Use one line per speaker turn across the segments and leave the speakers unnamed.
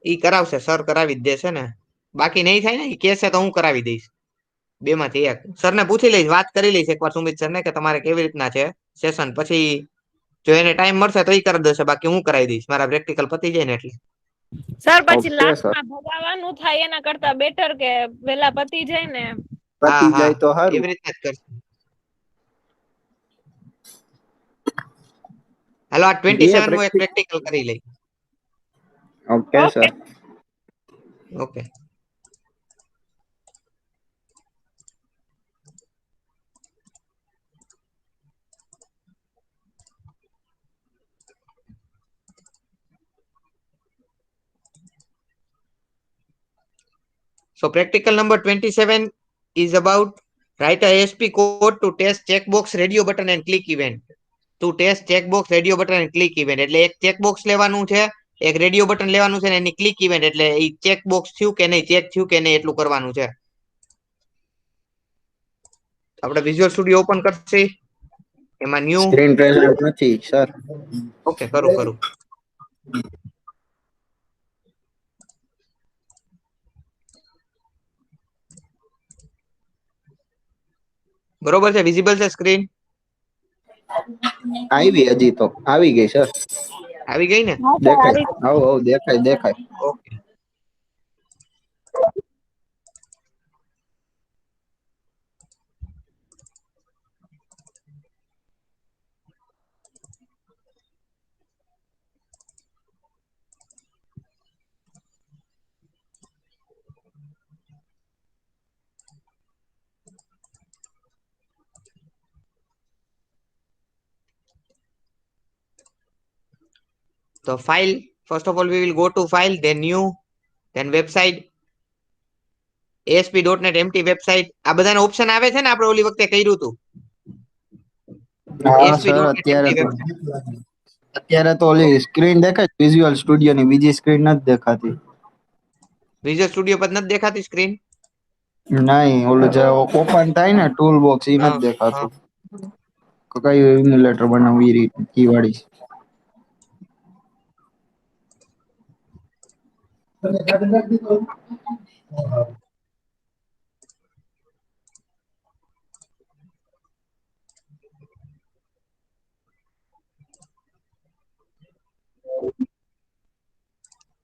ઈ કરાવશે, સર કરાવી જ દેશે ને. બાકી નહીં થાય ને, ઈ કહેશે તો હું કરાવી દઈશ. બે માંથી એક. સરને પૂછી લઈશ, વાત કરી લઈશ એકવાર સુમિત સરને કે તમારે કેવી રીતના છે સેશન. પછી જો એને ટાઈમ મળશે તો ઈ કરી દેશે, બાકી હું કરાવી દઈશ. મારા પ્રેક્ટિકલ પતી જાય ને એટલે.
સર પછી
ઓકે સર,
લાસ્ટમાં ભગાવાનું થાય એના કરતા બેટર કે વેલા પતી જાય ને.
હા
પતી
હા,
જાય તો સારું.
એવી રીતના જ કરશે. હાલો, આ 27 નું એક પ્રેક્ટિકલ કરી લઈ.
Okay sir.
Okay. So practical number 27 is about write a ASP code to test checkbox radio button and click event. To test checkbox radio button and click event. એટલે એક checkbox લેવાનું છે, એક રેડિયો બટન લેવાનું છે ને એની click event એટલે ઈ checkbox થયું કે નહીં, ચેક થયું કે નહીં એટલું કરવાનું છે. આપણે વિઝ્યુઅલ સ્ટુડિયો ઓપન કરશે, એમાં ન્યુ.
સ્ક્રીન પ્રેઝન્ટ નથી સર.
ઓકે, કરું. બરોબર છે, વિઝિબલ છે સ્ક્રીન?
આવી હજી તો આવી ગઈ સર.
આવી ગઈ ને?
દેખાય, આવો દેખાય.
Okay. So file, first of all we will go to file, then new, then website, ASP.NET empty website. આ બધાના ઓપ્શન આવે છે ને, આપણે ઓલી વખતે કર્યું હતું.
હા સર,
ASP.NET empty website.
અત્યારે તો ઓલી સ્ક્રીન દેખાય વિઝ્યુઅલ સ્ટુડિયો ની, બીજી સ્ક્રીન નથી દેખાતી.
વિઝ્યુઅલ સ્ટુડિયો પર નથી દેખાતી સ્ક્રીન?
નહીં, ઓલું જે ઓપન થાય ને ટૂલ બોક્સ એ નથી દેખાતું. કઈ ઇમ્યુલેટર બનાવવી ઈ વાળી.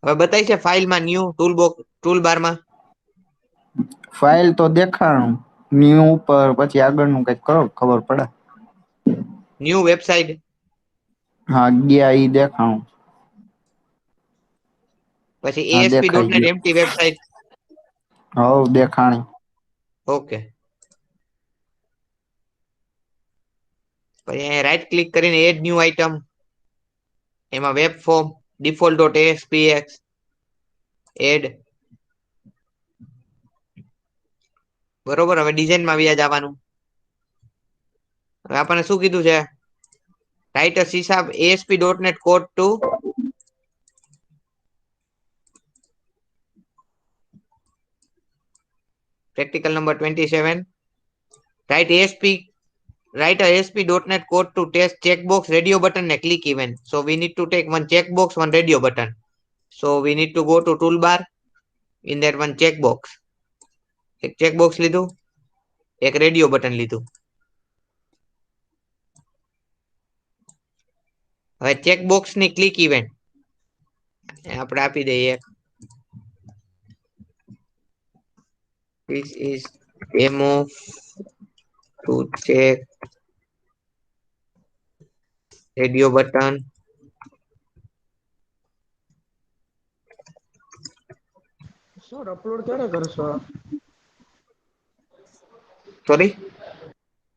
હવે બતાય છે ફાઇલમાં ન્યુ ટૂલ બારમાં.
ફાઇલ તો દેખાણું ન્યુ ઉપર, પછી આગળનું કઈક કરો ખબર પડે.
New website.
હા, ગયા ઈ દેખાણું.
પછી
હા, દેખાઈ
ASP.NET
ગયું.
empty website.
હવ દેખાણી.
ઓકે. પછી અહીંયા રાઈટ ક્લિક કરીને એડ ન્યુ આઇટમ, એમાં વેબ ફોર્મ default.aspx એડ. બરોબર, હવે ડિઝાઇનમાં વ્યા જવાનું. હવે આપણને શું કીધું છે? Write a C# ASP.NET code to practical number 27. Write a ASP.NET code to test checkbox radio button and click event. So we need to take one checkbox, one radio button. So we need to go to toolbar. In that one checkbox. એક checkbox લીધું, એક radio button લીધું. હવે checkbox ની click event આપણે આપી દઈએ એક. This is demo to check radio button.
Sir upload ક્યારે કરશો?
સોરી,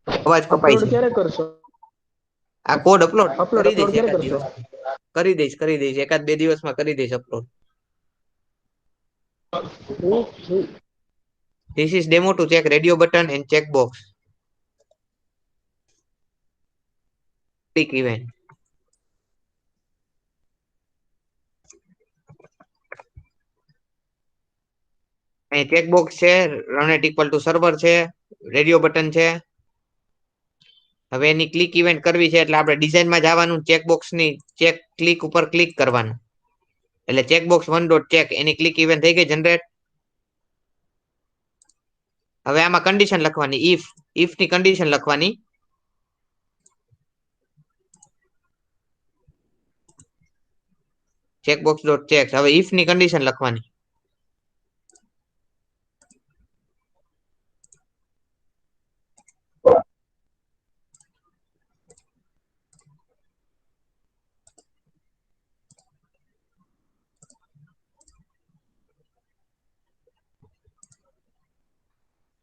અવાજ કપાય
અપલોડ
છે.
ક્યારે કરશો?
આ કોડ અપલોડ કરી
અપલોડ
દઈશ
ક્યારે
એકાદ
કરશો?
દિવસ. કરી દઈશ એકાદ બે દિવસમાં કરી દઈશ upload. This is demo to check radio button and checkbox. Click event. અહીં ચેકબોક્સ છે, run at equal to server છે, રેડિયો બટન છે. હવે એની ક્લિક ઇવેન્ટ કરવી છે એટલે આપણે ડિઝાઇનમાં જવાનું, ચેકબોક્સ ની ચેક ક્લિક ઉપર ક્લિક કરવાનું. એટલે ચેકબોક્સ 1.check એની ક્લિક ઇવેન્ટ થઈ ગઈ જનરેટ. હવે આમાં કન્ડિશન લખવાની ઇફ ની કન્ડિશન લખવાની. checkbox.check હવે if ની કન્ડિશન લખવાની.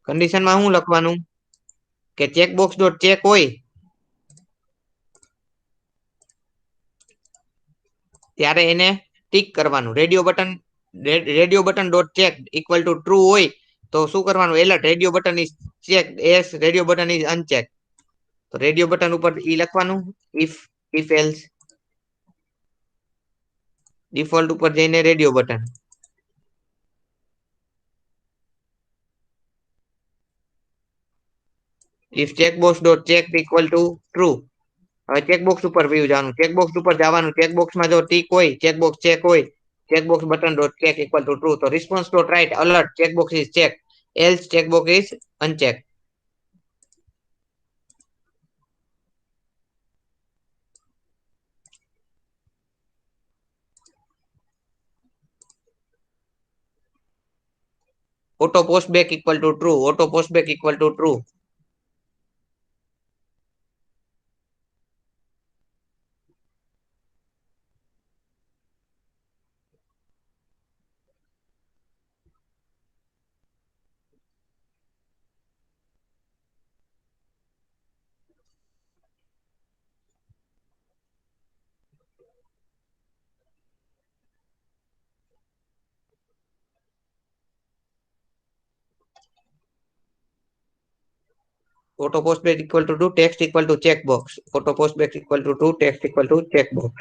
કન્ડિશનમાં શું લખવાનું કે checkbox.check હોય ત્યારે એને ટીક કરવાનું. Radio button dot check equal to true હોય તો શું કરવાનું alert radio button is check S radio button is uncheck. તો રેડિયો બટન ઉપર ઈ લખવાનું ઇફ એલ્સ ડિફોલ્ટ ઉપર જઈને radio button. if checkbox.check equal to true હવે ચેકબોક્સ ઉપર વ્યૂ જવાનું. ચેકબોક્સ ઉપર જવાનું. ચેકબોક્સમાં જો ટીક હોય ચેકબોક્સ ચેક હોય checkbox button dot check equal to true તો response dot write alert checkbox is checked else checkbox is unchecked. auto post back equal to true auto post back equal to true. auto post back equal to true text equal to checkbox auto post back equal to true text equal to checkbox.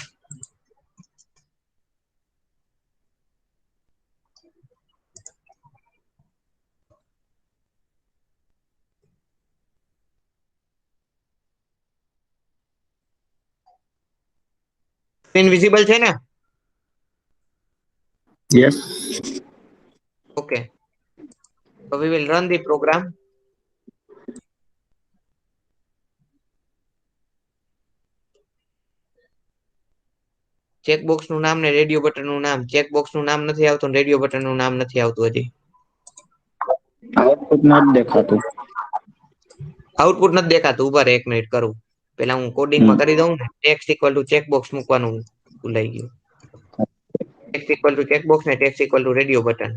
Screen visible છે ને?
Yes.
Okay. So we will run the program. Checkbox નું નામ ને radio button નું નામ checkbox નું નામ નથી આવતું રેડિયો બટન નું નામ નથી આવતું હજી.
આઉટપુટ નથી દેખાતું.
આઉટપુટ નથી દેખાતું. ઉભા રહે 1 મિનિટ કરું. પેલા હું કોડિંગમાં કરી દઉં ને ટેક્સ્ટ ઇક્વલ ટુ ચેકબોક્સ મૂકવાનું ભૂલાઈ ગયું. ટેક્સ્ટ ઇક્વલ ટુ ચેકબોક્સ ને text equal to radio button.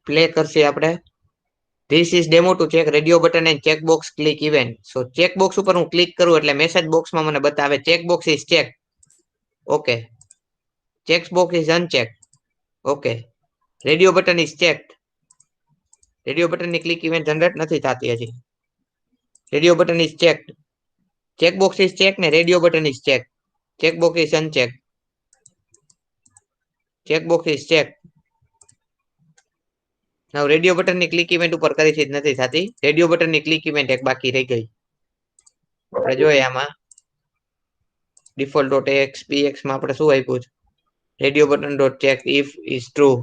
Play કરશે આપણે. This is demo to check radio button and checkbox click event. So checkbox ઉપર હું ક્લિક કરું એટલે મેસેજ બોક્સમાં મને બતાવે checkbox is checked. Okay. Checkbox is unchecked. Okay. Radio button is checked. Radio button ની ક્લિક ઇવેન્ટ જનરેટ નથી થતી હજી. Radio button is checked. Checkbox is check ને radio button is check. Checkbox is uncheck. Checkbox is check. now radio button ની click event ઉપર કરીથી જ નથી થતી. રેડિયો બટન ની ક્લિક ઇવેન્ટ એક બાકી રહી ગઈ. આપણે જોઈએ આમાં default.axpx માં આપણે શું આપ્યું છે radio button dot check if is true.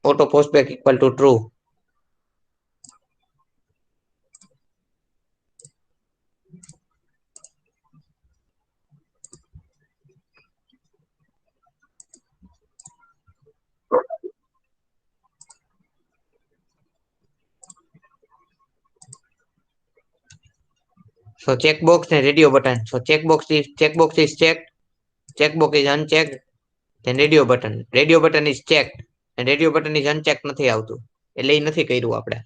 Auto postback equal to true. So checkbox and radio button. So checkbox is checked. Checkbox is unchecked. Then radio button. Radio button is checked. And radio button is unchecked નથી આવતું. એટલે એ નથી કર્યું આપણે.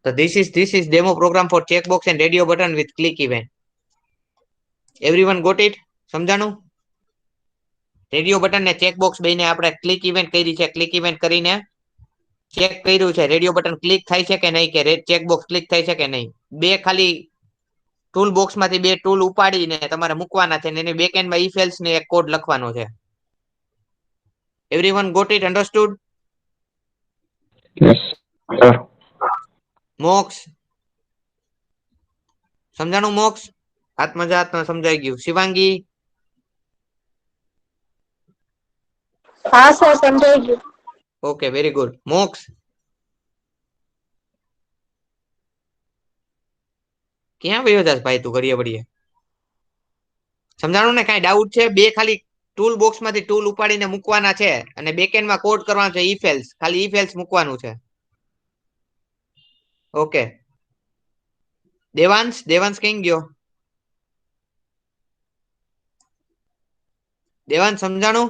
So this is demo program for checkbox and radio button with click event. Everyone got it? સમજાણું? Radio button ને checkbox બેને આપણે ક્લિક ઇવેન્ટ કરી છે ક્લિક ઇવેન્ટ કરીને ચેક કર્યું છે રેડિયો બટન ક્લિક થાય છે કે નહીં કે ચેકબોક્સ ક્લિક થાય છે કે નહીં બે ખાલી ટૂલ બોક્સમાંથી બે ટૂલ ઉપાડીને તમારે મૂકવાના છે અને એની બેકએન્ડમાં ઇફ એલ્સ ને એક કોડ લખવાનો છે everyone got it understood
yes sir
મોક્સ સમજાણું મોક્સ આત્મજાત સમજાઈ ગયું શિવાંગી
હા સર સમજાઈ ગયું
ઓકે વેરી ગુડ મોક્સ ક્યાં વયો જાસ ભાઈ તું ઘડીએ વળીએ સમજાણું ને કાંઈ ડાઉટ છે બે ખાલી ટૂલ બોક્સમાંથી ટૂલ ઉપાડીને મૂકવાના છે અને બેકએન્ડમાં કોડ કરવાનો છે ઇફ એલ્સ ખાલી ઇફ એલ્સ મૂકવાનું છે ઓકે દેવાંશ કઈ ગયો દેવાંશ સમજાણું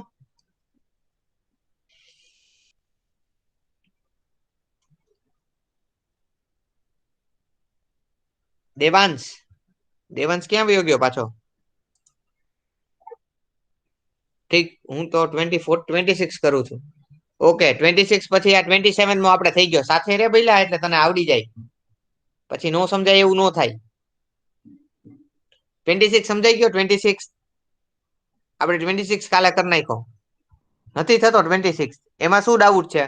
દેવાંશ ક્યાં વયો ગયો પાછો ઠીક હું તો 26 કરું છું ઓકે 26 પછી આ 27 માં આપણે થઈ ગયો સાથે રે ભઈલા એટલે તને આવડી જાય પછી નો સમજાય એવું નો થાય 26 સમજાઈ ગયો 26 આપણે 26 કાલે કરી નાખો નથી થતો 26 એમાં શું ડાઉટ છે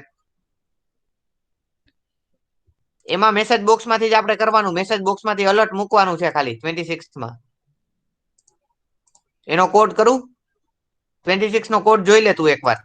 એમાં મેસેજ બોક્સમાંથી જ આપણે કરવાનું મેસેજ બોક્સમાંથી અલર્ટ મૂકવાનું છે ખાલી 26 માં એનો કોડ કરું 26 નો કોડ જોઈ લે તું એકવાર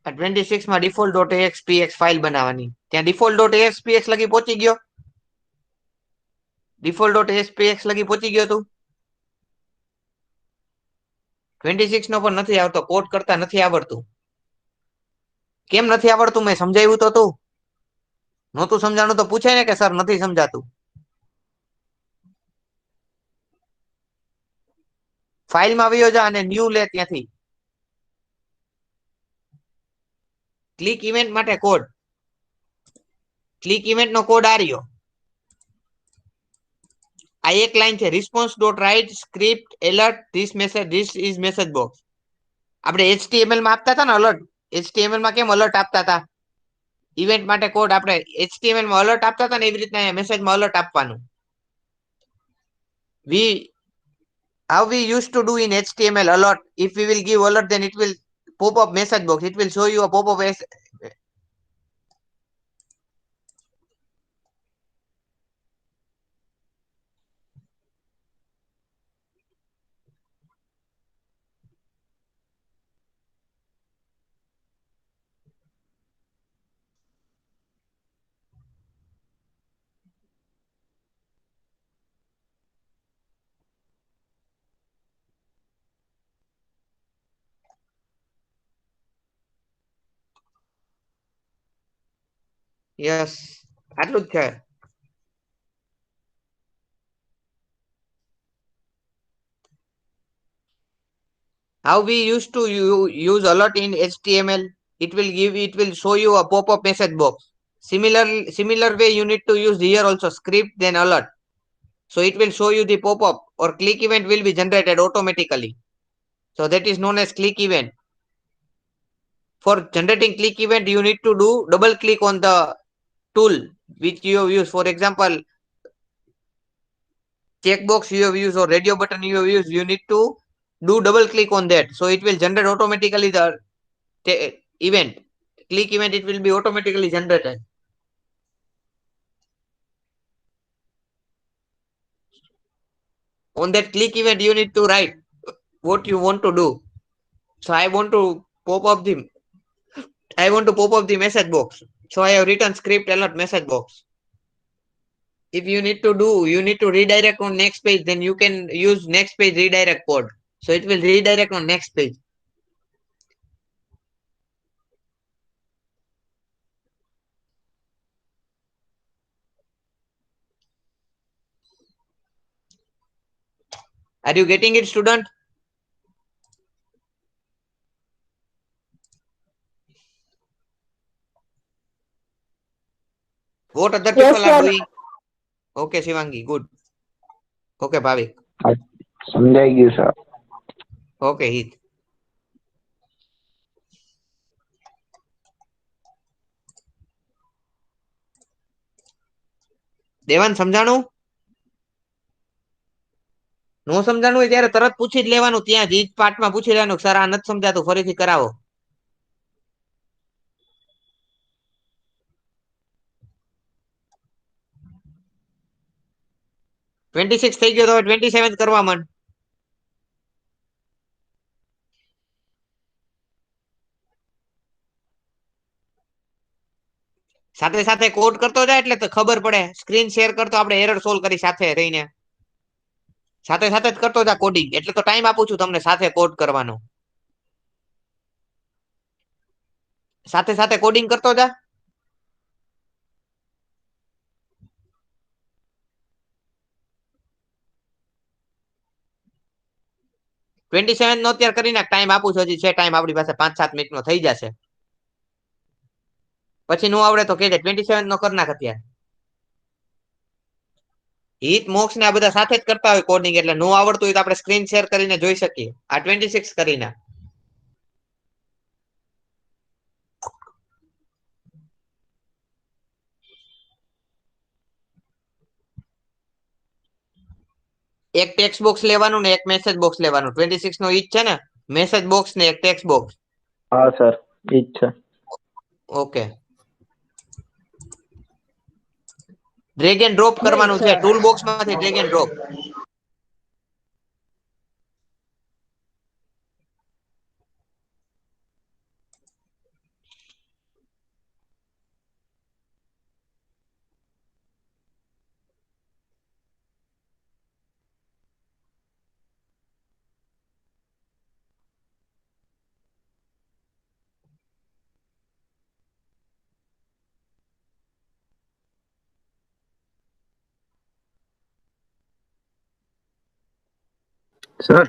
આ 26 માં default.axpx ફાઇલ બનાવવાની ત્યાં default.axpx લગી પહોંચી ગયો default.axpx લગી પહોંચી ગયો તું 26 નો પણ નથી આવતો કોડ કરતા નથી આવડતું કેમ નથી આવડતું મેં સમજાવ્યું તો તું નહોતું સમજાણું તો પૂછે ને કે સર નથી સમજાતું ફાઇલમાં આવ્યો જા અને ન્યૂ લે ત્યાંથી ક્લિક ઇવેન્ટ માટે કોડ ક્લિક ઇવેન્ટ નો કોડ આ રહ્યો આ એક લાઈન છે response.write script alert this is message box આપણે HTML માં આપતા હતા ને અલર્ટ HTML માં કેમ અલર્ટ આપતા હતા ઇવેન્ટ માટે કોડ આપણે HTML માં અલર્ટ આપતા હતા ને એવી રીતના મેસેજમાં અલર્ટ આપવાનું how we used to do in HTML alert if we will give alert then it will pop up message box it will show you a pop up yes આટલું જ છે. How we used to use alert in HTML? It will show you a pop-up message box. Similar way you need to use here also script then alert. So it will show you the pop-up or click event will be generated automatically. So that is known as click event. For generating click event, you need to do double click on the tool which you have used. For example, checkbox you have used or radio button you have used, you need to do double click on that. So it will generate automatically the event. Click event, it will be automatically generated. On that click event, you need to write what you want to do. So I want to pop up the message box. So I have written script alert message box. If you need to redirect on next page, then you can use next page redirect code. So it will redirect on next page. Are you getting it, student? What other
Yes,
people are
sir.
doing? Okay, Shivangi, good. Okay, Bhavik.
સમજાઈ ગયું sir.
Okay, Heath. દેવાન સમજાણું? નો સમજાણું હોય ત્યારે તરત પૂછી જ લેવાનું, ત્યાં જ પાઠમાં પૂછી લેવાનું સર આ નથી સમજાતું ફરીથી કરાવો. 26 થઈ ગયો તો 27 કરવા માંડ. સાથે સાથે કોડ કરતો જાય એટલે તો ખબર પડે. સ્ક્રીન શેર કરતો આપણે એરર સોલ્વ કરી સાથે રહીને. સાથે સાથે જ કરતો જા કોડિંગ, એટલે તો ટાઈમ આપું છું તમને સાથે કોડ કરવાનો. સાથે સાથે કોડિંગ કરતો જા. 27 નો અત્યારે કરી નાખ, ટાઈમ આપું છું, હજી છે ટાઈમ આપણી પાસે 5-7 મિનિટ નો થઈ જશે. પછી નો આવડે તો કહેજે. 27 નો કરી નાખ અત્યારે. હિત મોક્ષ ને આ બધા સાથે જ કરતા હોય કોડિંગ, એટલે નો આવડતું હોય તો આપણે સ્ક્રીન શેર કરીને જોઈ શકીએ. આ 26 કરી નાખ. એક ટેક્સ્ટ બોક્સ લેવાનું ને એક મેસેજ બોક્સ લેવાનું. 26 નો ઈ જ છે ને, મેસેજ બોક્સ ને એક ટેક્સ્ટ બોક્સ.
હા સર, ઈ જ છે.
ઓકે. ડ્રેગ એન્ડ ડ્રોપ કરવાનું છે
sir.
ટૂલ બોક્સ માંથી. Drag and drop.
સર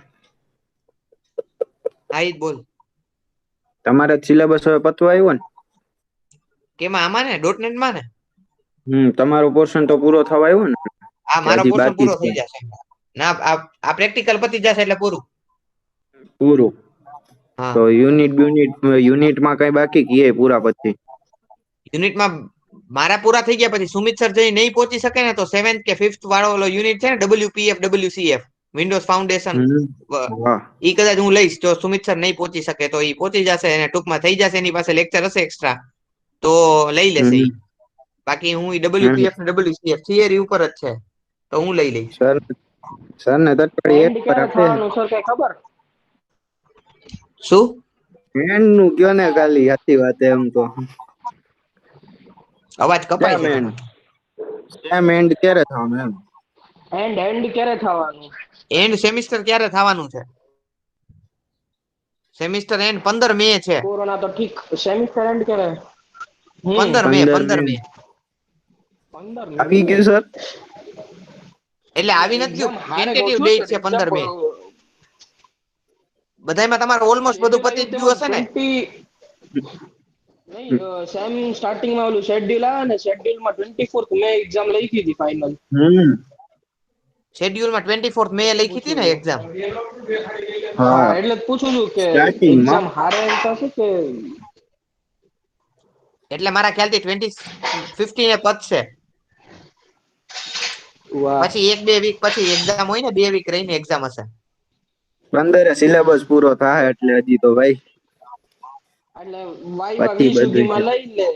હા ઈ જ બોલ.
તમારા સિલેબસ હવે પતવા આવ્યો ને?
કેમાં? આમાં ને .NET માં ને?
તમારો પોર્શન તો પૂરો થવા આવ્યો ને?
આ
કે
મારો
હજી
પોર્શન
બાકી
પૂરો
છે?
થઈ જશે. ના આ પ્રેક્ટિકલ પતી જશે એટલે પૂરું.
પૂરું.
હા,
તો યુનિટમાં કઈ બાકી કીએ પૂરા પછી?
યુનિટમાં મારા પૂરા થઈ ગયા પછી સુમિત સર જઈ નહીં પહોંચી શકે ને તો 7th કે 5th વાળો ઓલો યુનિટ છે ને WPF WCF વિન્ડોઝ ફાઉન્ડેશન,
હા
ઈ કદાચ હું લઈશ. જો સુમિત સર નહીં પહોંચી શકે તો ઈ પહોંચી જશે અને ટૂંકમાં થઈ જશે, એની પાસે લેક્ચર હશે એક્સ્ટ્રા તો લઈ લેશે ઈ. બાકી હું WPF ને WCF થિયરી ઉપર જ છે તો હું લઈ લઈશ.
સર ને તટવાડી એક
એન્ડ
પર
ક્યારે
આપે.
થવાનું સર કઈ ખબર?
શું?
એન્ડ નું કયો ને ખાલી સાચી વાત એમ તો.
અવાજ કપાય છે
એન્ડ
તમારો.
સેમ એન્ડ ક્યારે થવાનું એમ?
એન્ડ ક્યારે થવાનું?
એન્ડ સેમિસ્ટર ક્યારે થવાનું છે? સેમિસ્ટર એન્ડ 15 મે છે.
કોરોના તો ઠીક, સેમિસ્ટર એન્ડ ક્યારે?
15 મે.
15
15 મે.
15
આવી
નથી.
ગયું સર?
એટલે આવી નથી
એક્ઝામ
ગયું,
હારે
ટેન્ટેટિવ
કહું છું
ડેટ છે
એક્ઝામ
15 મે. બધાયમાં તમારું ઓલમોસ્ટ બધું પતી જ ગયું હશે ને?
20 નહીં, સેમ સ્ટાર્ટિંગમાં ઓલું શેડ્યુલ આવે ને, શેડ્યુલમાં 24th મે એક્ઝામ લખી હતી ફાઇનલ.
શેડ્યુલમાં 24 મે લખી હતી ને એક્ઝામ.
હા,
હા
એટલે જ પૂછું છું કે
સ્ટાર્ટિંગમાં
એક્ઝામ હારે થશે કે
એટલે મારા ખ્યાલથી 15 એ પતશે.
વાહ.
પછી 1-2 વીક પછી એક્ઝામ હોય ને, 2 વીક રહીને એક્ઝામ હશે.
15 સિલેબસ પૂરો થાય એટલે હજી તો ભાઈ
એટલે વાયવા
પછી
20
બધું છે.
સુધીમાં લઈ લે.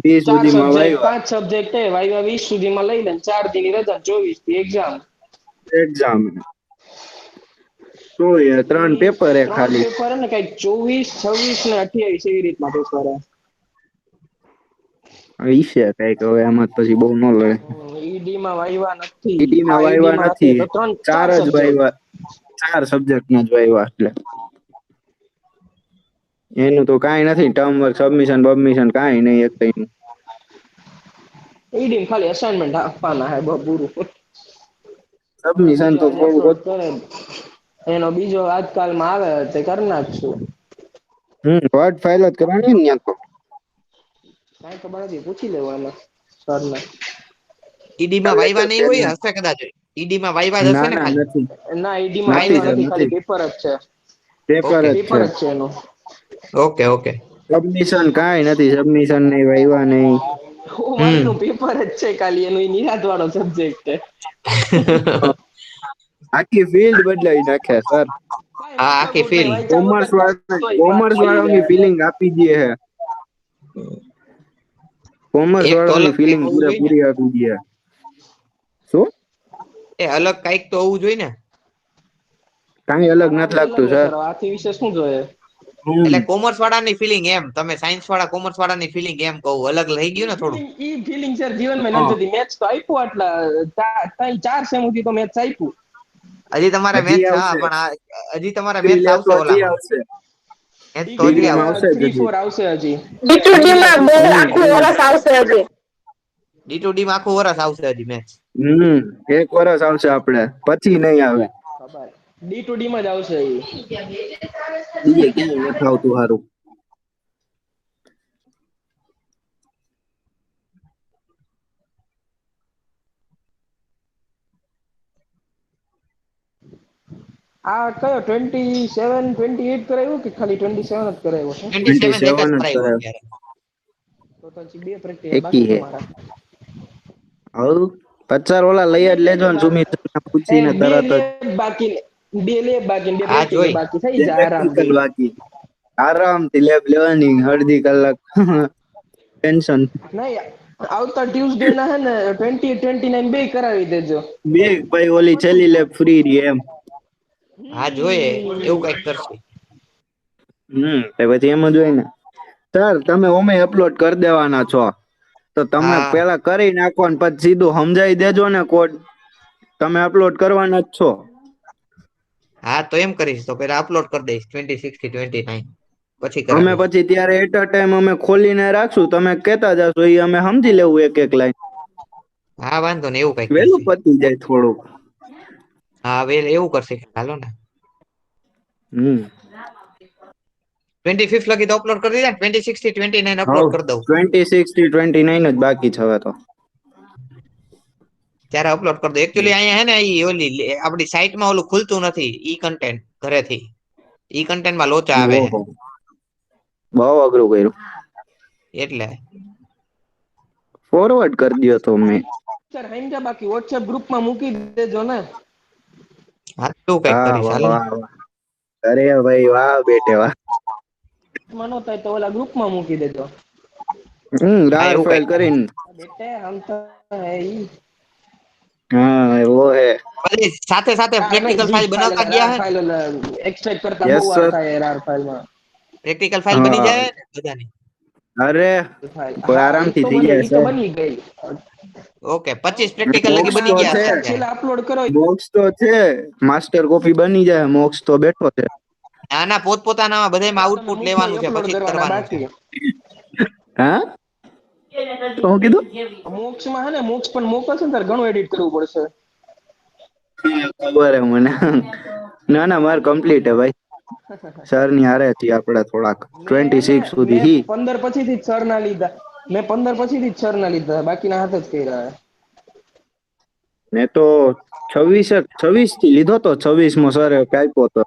20
ચાર
સુધીમાં
સબ્જેક્ટ,
વાયવા
5 સબ્જેક્ટ હે, વાયવા 20 સુધીમાં લઈ લે, 4 દીની રજા, 24 થી એક્ઝામ.
એક્ઝામ શું એ 3 પેપર હે
3
ખાલી.
પેપર હે ને, કઈક 24, 26 ને 28 એવી રીતના પેપર હે.
ઈશે કઈક હવે આમાં પછી બહુ ન લડે.
ઈડી માં વાયવા નથી.
ઈડી માં
આ ઈડી
વાયવા
માં નથી
નથી,
તો 4
ચાર જ
સબ્જેક્ટ.
વાયવા, 4 સબ્જેક્ટ ના જ વાયવા એટલે એનું તો કાંઈ નથી, ટર્મ વર્ક સબમિશન બબમિશન કાંઈ નહીં એક કઈ.
ઈડી માં ખાલી અસાઇનમેન્ટ આપવાના હે, બસ પૂરું.
સબમિશન
બીજો
તો
આજે
થોડું
અપલોડ કરે, એનો બીજો આજકાલમાં આવે તે કરી નાખશું.
વર્ડ ફાઇલ જ કરવાની ને ત્યાં તો.
કાંઈ ખબર નથી, પૂછી લેવું એને સરને.
ઈડી માં વાયવા નહીં હોય, હશે કદાચ. ઈડી માં વાયવા જ હશે
ના
ને
ના
ખાલી.
નથી,
ના, ઈડી માં
નથી
વાયવા
સર
નથી, ખાલી
નથી,
પેપર જ છે.
પેપર
ઓકે
જ
પેપર
છે.
જ છે એનું.
Okay okay.
સબમિશન કાંઈ નથી, સબમિશન નહીં, વાયવા નહીં.
ઓ મારી નું પેપર જ છે ખાલી, એનું ઈ નિરાંત વાળો સબ્જેક્ટ છે.
આખી ફિલ્ડ બદલાઈ નાખે સર.
કાંઈ
હા, આખી
માથાકૂટ નહીં,
ફિલ્ડ.
વાંચા વગર તોય પાસ
કોમર્સ
થઈ
વાળાની
જાય.
ફિલિંગ આપી દે હે. કોમર્સ
એક તો
વાળાની
અલગ કંઈક
ફિલિંગ
હોવું જોઈએ ને.
પૂરેપૂરી આપી દે. શું?
એ અલગ કંઈક તો હોવું જોઈએ ને.
કાંઈ અલગ નથી
આનાથી
લાગતું
અલગ હે
સર.
સર, આથી વિશે શું જોઈએ?
એટલે કોમર્સ વાળાની ફિલિંગ એમ, તમે સાયન્સ વાળા કોમર્સ વાળાની ફિલિંગ એમ કહું, અલગ લઈ ગયું ને થોડું.
ઈ ફિલિંગ સર જીવનમાં
હા.
નથી થતી. મેથ્સ તો આપ્યું આટલા 4 સેમ સુધી તો મેથ્સ આપ્યું.
હજી તમારે
હજી
મેથ્સ, હા
આવશે,
પણ હજી તમારે
ડિગ્રી
મેથ્સ
લે તો
આવશે
હજી
ઓલામાં.
આવશે,
મેથ્સ તો હજી
ડિગ્રીમાં
આવશે.
આવશે જ
3,
હજી.
4 આવશે હજી.
D2D
ડિગ્રીમાં
માં બે
3, 4
હમ
આખું
આવશે.
વરસ આવશે હજી.
D2D માં આખું વર્ષ આવશે હજી મેથ્સ.
હમ 1 વર્ષ આવશે આપડે, પછી નહીં આવે.
ખબર. D2D માં જ આવશે ઈ.
બીજે ક્યાંય નથી આવતું હારું.
આ કયો 27, 28 કરાવ્યું કે ખાલી 27 જ કરાવ્યો છે?
27 એક જ
27 જ
કરાવ્યું
કરે.
અત્યારે.
તો પછી 2 પ્રેક્ટિકલ
એકી
બાકી
હે.
તમારા.
હવ 50 ઓલા લઈ જ લેજો ને, સુમિત પૂછીને
બે
તરત જ.
લેબ બાકી, 2 લેબ બાકી, 2
હા
પ્રેક્ટિકલ
જોઈ.
બાકી થઈ
બે
જાય
પ્રેક્ટિકલ
આરામથી.
બાકી, આરામથી લેબ લેવાની અડધી કલાક. ટેન્શન.
નહીં, આવતા ટ્યુઝડે ના હે ને 20, 29 બે કરાવી દેજો.
બે ભાઈ ઓલી છેલ્લી લેબ ફ્રી રહી એમ.
હા જોઈએ, એવું કઈક કરશે.
તો પછી એમ જ હોય ને સર. તમે ઓમે અપલોડ કરી દેવાના છો તો તમે
હા
પેલા કરી નાખો ને પછી સીધું સમજાઈ દેજો ને કોડ. તમે અપલોડ કરવાના જ છો.
હા તો એમ કરીશ, તો પેલા અપલોડ કરી દઈશ 26 થી 29 પછી
અમે
કરાવીશ.
પછી ત્યારે એટ અ ટાઈમ અમે ખોલીને રાખશું, તમે કેતા જશો એ અમે સમજી લેવું એક એક લાઈન.
હા વાંધો ને, એવું કઈક
વેલું
કરશે.
પતી જાય થોડુંક.
હા હવે એવું કરશે, હાલો ને.
હમ
25 લગી તો અપલોડ કરી દીધા, 26 થી 29
હવ
અપલોડ કરી દઉં.
26 થી 29 જ બાકી છે હવે તો.
ત્યારે અપલોડ કરી દો. એકચ્યુઅલી અહીંયા હે ને ઈ ઓલી આપણી સાઈટમાં ઓલું ખુલતું નથી, ઈ કન્ટેન્ટ ઘરેથી. ઈ કન્ટેન્ટમાં લોચા આવે છે
ઓહો, બહુ અઘરું કર્યું.
એટલે.
ફોરવર્ડ કરી દ્યો તો મેં.
સર સમજ્યા, બાકી WhatsApp ગ્રુપમાં મૂકી દેજો ને.
હા તું કઈક
હા
કરીશ,
વાહ
હાલ ને.
વાહ વાહ. અરે ભાઈ વાહ બેટે વાહ.
મનો થાય તો ઓલા ગ્રુપમાં મૂકી દેજો.
હા
રાર
એવું
ફાઇલ
કઈક કરીશ.
કરીને.
બેટે હમ તો હે ઈ.
હા વો હે.
પછી સાથે સાથે
રાર નહીં,
પ્રેક્ટિકલ ફાઇલ
zip ફાઇલ,
બનાવતા
રાર
ગયા હે.
ફાઇલ એક્સટ્રેક્ટ કરતા બહુ
યસ
વાર
સર.
થાય રાર ફાઇલમાં.
પ્રેક્ટિકલ ફાઇલ બની
હા
જાય ને બધાની.
અરે
ફાઇલ
કોઈ
હા, ઈ
આરામથી
તો
થઈ
બની,
જાય
ઈ તો
સર.
બની ગઈ.
ઓકે 25 પ્રેક્ટિકલ લગી
મોક્સ
બની
તો
ગયા
છે,
હશે અત્યારે.
છેલ્લે અપલોડ કરો.
મોક્સ તો છે, માસ્ટર કોપી બની જાય, મોક્સ તો બેઠો છે.
આના પોતપોતાના બધામાં
તમે
આઉટપુટ
મૂકો ઈ
લેવાનું છે,
અપલોડ
પછી જ
કરવાના
કરવાનું છે.
બાકી.
હા તો હું કીધું
મોક્સ માં હે ને મોક્સ પણ મોકલશે ને તારે ઘણું એડિટ કરવું પડશે.
ખબર હે મને. ના ના મારે કમ્પ્લીટ હે ભાઈ. સર ની હારે હતી આપણે થોડાક
મેં
26 સુધી
મેં
હી
15 પછીથી જ સર ના લીધા. મેં 15 પછીથી જ સર ના લીધા, બાકીના હાથ જ કર્યા હે.
મેં તો 26 થી લીધો તો 26 સરે કાપ્યો તો,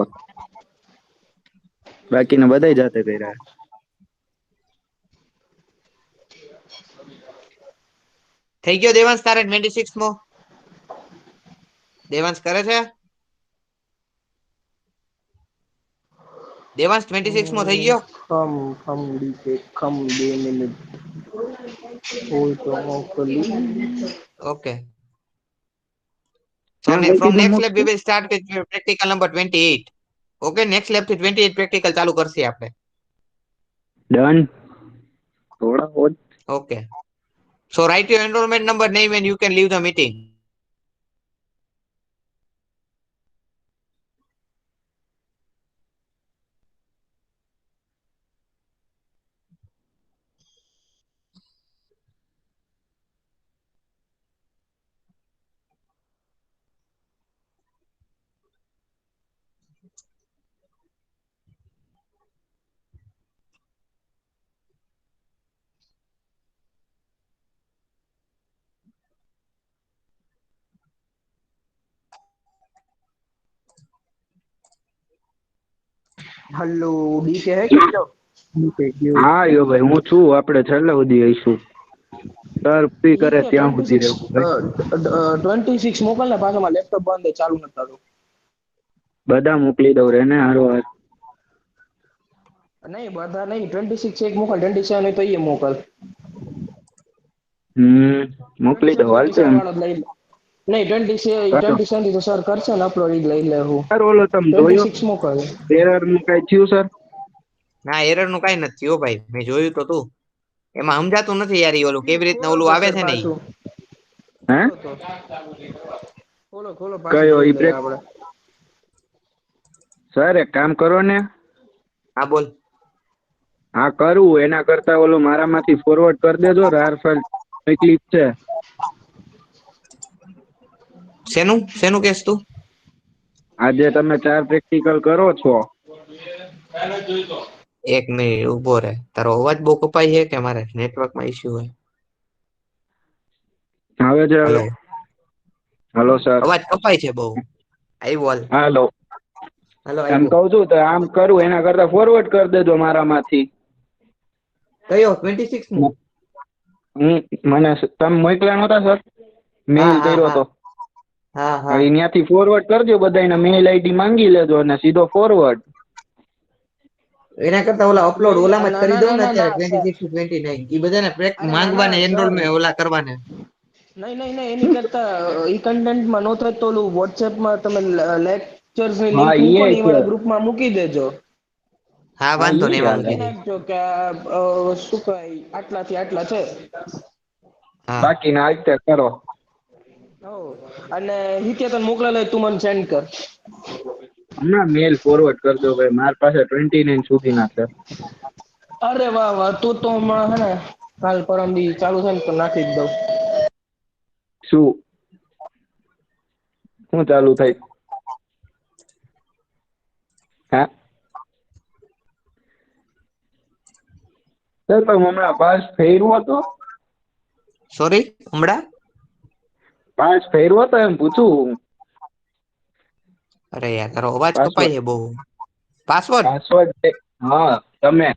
બાકીના બધાય જાતે કર્યા.
થઈ ગયો દેવાંશ તારે 26 મો? દેવાંશ કરે છે? દેવાંશ 26 મો થઈ ગયો?
ખમ 2 મિનિટ હોય તો મોકલી.
Okay. So
ક્યાં ગઈ
from
કીધું
next
મોક્ષ
lab we will start with practical number 28. Okay, next lab થી 28 practical ચાલુ કરશે આપણે.
ડન. થોડા ઓછ
Okay. So write your enrollment number, name and you can leave the meeting.
Hello D કે હે કે જો
હા યો ભાઈ હું છું, આપણે છેલ્લે સુધી આવીશું. સર ફ્રી કરે
ડી કે
ત્યાં સુધી રહેવું ભાઈ.
26 મોકલ ને પાછો મારો લેપટોપ બંધ છે, ચાલુ નથી થતું.
બધા મોકલી દઉં રે ને હારો હાર.
નહીં બધા નહીં, 26 એક મોકલ, 27 હોય તો એ મોકલ.
મોકલી દઉં
27
હાલ
થી
તો
સર
એમ.
વાળો જ લઈ લે. નહીં 27 થી તો સર કરશે ને અપલોડ, ઈ જ લઈ લેવું.
સર ઓલો તમે જોયો
26 મોકલ.
એરર નું કઈ થયું સર?
ના એરર નું કઈ નથી થયું ભાઈ, મેં જોયું તો તું. એમાં સમજાતું નથી યાર ઈ ઓલું કેવી રીતના
ખોલો
ઓલું
તો
આવે
સર
છે ને ઈ.
પાછું.
હે
ખોલો તો. ખોલો પાછું
કયો
જોઈ
ઈ
લઈએ આપણે.
સર એક કામ કરો ને.
હા બોલ.
હા કરું, એના કરતા ઓલું મારામાંથી ફોરવર્ડ કરી દેજો, રાર ફાઇલ ક્લિપ છે.
શેનું શેનું કેસ તું?
આજે તમે 4 પ્રેક્ટિકલ કરો છો.
એક મિનિટ ઉભો રે, તારો અવાજ બહુ કપાય છે કે મારે નેટવર્કમાં ઇશ્યુ હોય?
હવે છે હવે.
Hello,
hello sir.
અવાજ કપાય છે બહુ. આવ્યો હાલ.
હાલો.
હાલો
એમ
આવ્યો.
કહું છું તો આમ કરું, એના કરતા ફોરવર્ડ કરી દેજો મારામાંથી.
કયો 26 મો?
મને તમે મોકલ્યા નહોતા સર,
હા
મેઇલ
હા
કર્યો
હા
તો.
હા હા.
હવે ત્યાંથી ફોરવર્ડ કરજો, બધાને મેઇલ આઈડી માંગી લેજો અને સીધો ફોરવર્ડ.
એના કરતા ઓલા અપલોડ
મેલ
ઓલામાં જ
ના
કરી
ના
દઉં
ના
ને
ના
અત્યારે
ના સર.
26 to 29 ઈ બધાને
અરે ના ના
માંગવાને
સર,
એનરોલમેન્ટ ઓલા કરવાને.
નહીં એની કરતા ઈ કન્ટેન્ટમાં નો થાય તો ઓલું વોટ્સએપમાં તમે લેક્ચર્સ ની
હા
લિંક મૂકો
એ
ને, એ
છે.
મારા ગ્રુપમાં મૂકી દેજો.
હા
હા
વાંધો
ઈ
નહીં, એમાં
હાલે.
મૂકી દઈ.
નાખજો કે શું કહેવાય આટલાથી આટલા છે.
હા
બાકીના આતે કરો.
હો અને હિતેતન મોકલેલો તું મને સેન્ડ કર.
હમણાં મેલ ફોરવર્ડ કરજો ભાઈ, મારી પાસે 29 સુધીના છે.
અરે વાહ તું તો હમણાં હે ને કાલ પરમ દી ચાલુ થાય ને તો નાખી જ દઉં.
શું ચાલુ થાય? હા સર તો હમણાં પાસ ફેરવો હતો.
સોરી હમણાં
પાસ ફેરવો હતો એમ પૂછું.
અરે યાર તારો અવાજ કપાય
પાસવર્ડ
છે બહુ. પાસવર્ડ
પાસવર્ડ હા તમે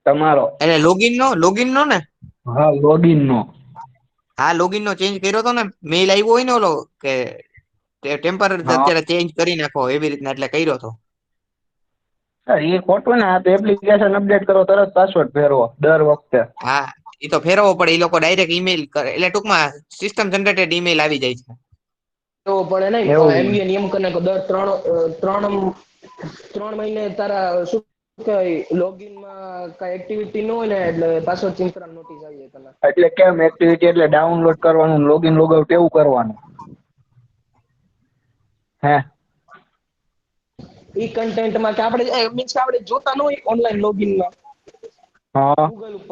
તમારો.
એટલે લોગિન નો ને?
હા લોગીન નો.
હા લોગિન નો ચેન્જ કર્યો હતો ને, મેલ આવ્યો હોય ને ઓલો કે ટેમ્પરરી
હા
અત્યારે ચેન્જ કરી નાખો એવી રીતના, એટલે કર્યો હતો.
એ ખોટું ને, આ તો એપ્લિકેશન અપડેટ કરો તરત પાસવર્ડ ફેરવો દર વખતે.
હા એ તો ફેરવવો પડે, એ લોકો ડાયરેક્ટ ઈમેલ કરે, એટલે ટૂંકમાં સિસ્ટમ જનરેટેડ ઈમેલ આવી જાય છે.
તો પડે નહીં
એવું
એમબી નિયમ કરીને દર ત્રણ મહિને તારા શું કહેવાય લોગિન માં કઈ એક્ટિવિટી ન હોય ને એટલે પાસવર્ડ ચેન્જ કરવાની નોટિસ આવી જાય તને.
એટલે કેમ એક્ટિવિટી એટલે ડાઉનલોડ કરવાનું, લોગિન લોગઆઉટ એવું કરવાનું? હે
ઈ કન્ટેન્ટમાં કે આપણે મીન્સ કે આપણે જોતા ન હોય ઓનલાઈન લોગિનમાં,
હા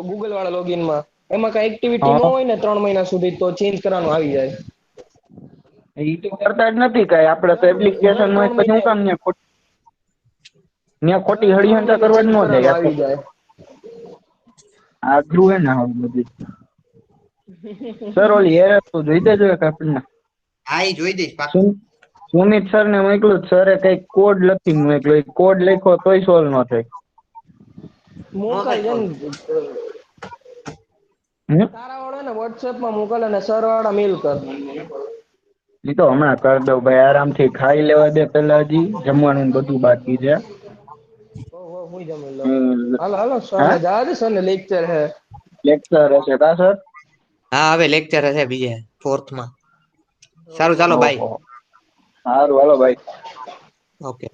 ગૂગલ વાળા લોગિનમાં એમાં કઈ એક્ટિવિટી ન
હા.
હોય ને 3 મહિના સુધી તો ચેન્જ કરવાનું આવી જાય.
ઈ તો કરતા જ નથી કઈ, આપણે તો એપ્લિકેશન માં
3
પછી હું કામ ત્યાં ખોટી હળિયંતા કરવા જ
ચેન્જ
ન
કરવાનું
જાય. આ તો
આવી જાય.
આઘરું હે ને હવે બધું. સર ઓલી એરર તો જોઈ દેજો એક આપણને.
હા એ જોઈ દઈશ પાક્કું.
સુમિત સર ને મોકલું, સરે કઈક કોડ લખી મોકલ્યો, ઈ કોડ લખ્યો તોય સોલ્વ ન થાય.
મોકલ
મોકલ
ને
હમ
તારા વાળા ને WhatsApp માં મોકલ અને સર વાળા મેલ કર.
ઈ તો હમણાં કરી દઉં ભાઈ, આરામથી ખાઈ લેવા દે પેલા, હજી જમવાનું ને બધું બાકી છે.
હું જમી લઉં.
હમ.
હાલો હાલો સર
હા
ને જવા દે, સર ને લેક્ચર હે.
લેક્ચર હશે કા સર?
હા હવે લેક્ચર હશે બીજે ફોર્થમાં. સારું ચાલો બાય.
ઓહો. સારું હાલો ભાઈ.
ઓકે.